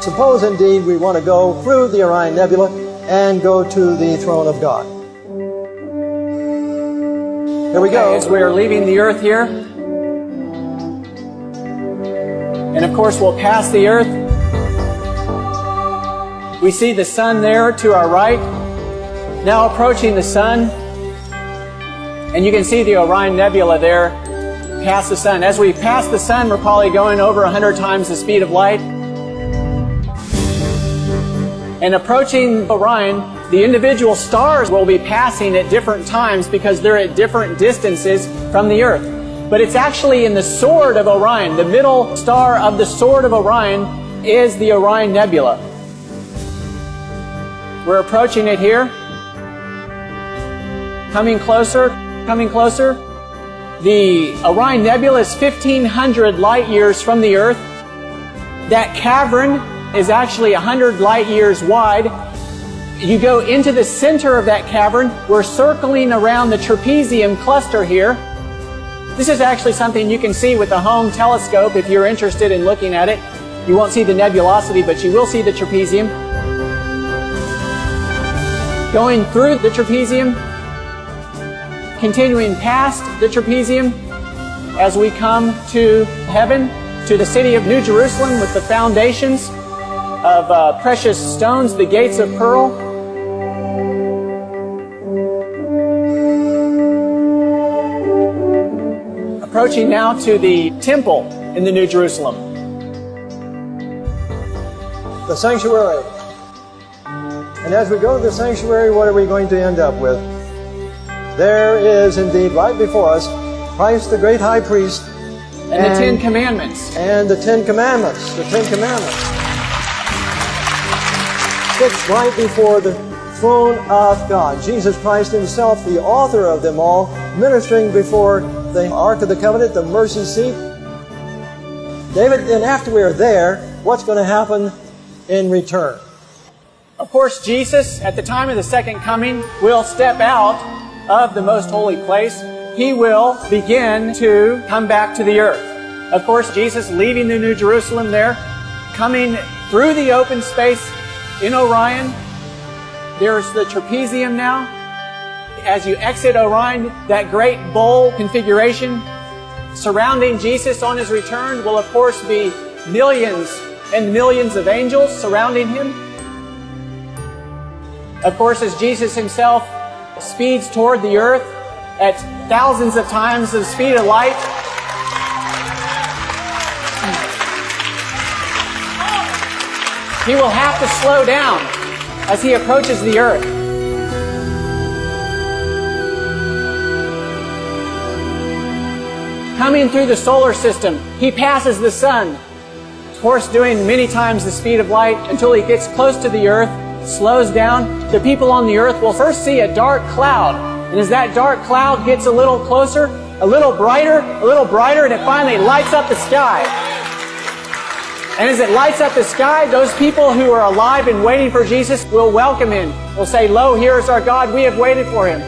Suppose indeed we want to go through the Orion Nebula and go to the throne of God. Here we go. As we are leaving the earth here, and of course we'll pass the earth. We see the sun there to our right. Now approaching the sun, and you can see the Orion Nebula there past the sun. As we pass the sun, we're probably going over 100 times the speed of light. And approaching Orion, the individual stars will be passing at different times because they're at different distances from the earth. But it's actually in the sword of Orion. The middle star of the sword of Orion is the Orion Nebula. We're approaching it here. Coming closer, coming closer. The Orion Nebula is 1,500 light years from the earth. That cavern is actually 100 light years wide. You go into the center of that cavern. We're circling around the trapezium cluster here. This is actually something you can see with a home telescope if you're interested in looking at it. You won't see the nebulosity, but you will see the trapezium. Going through the trapezium, continuing past the trapezium, as we come to heaven, to the city of New Jerusalem with the foundations of precious stones, the gates of pearl. Approaching now to the temple in the New Jerusalem. The sanctuary. And as we go to the sanctuary, what are we going to end up with? There is indeed right before us Christ the great high priest and the Ten Commandments. And the Ten Commandments. The Ten Commandments. Fixed right before the throne of God. Jesus Christ himself, the author of them all, ministering before the Ark of the Covenant, the mercy seat. David, and after we are there, what's going to happen in return? Of course, Jesus, at the time of the second coming, will step out of the most holy place. He will begin to come back to the earth. Of course, Jesus leaving the New Jerusalem there, coming through the open space in Orion. There's the trapezium now. As you exit Orion, that great bowl configuration surrounding Jesus on his return will of course be millions and millions of angels surrounding him. Of course, as Jesus himself speeds toward the earth at thousands of times the speed of light, he will have to slow down as he approaches the earth. Coming through the solar system, he passes the sun, of course doing many times the speed of light until he gets close to the earth, slows down. The people on the earth will first see a dark cloud. And as that dark cloud gets a little closer, a little brighter, and it finally lights up the sky. And as it lights up the sky, those people who are alive and waiting for Jesus will welcome him. Will say, "Lo, here is our God. We have waited for him."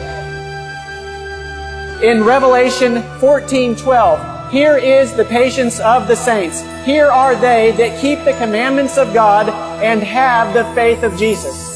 In Revelation 14:12, here is the patience of the saints. Here are they that keep the commandments of God and have the faith of Jesus.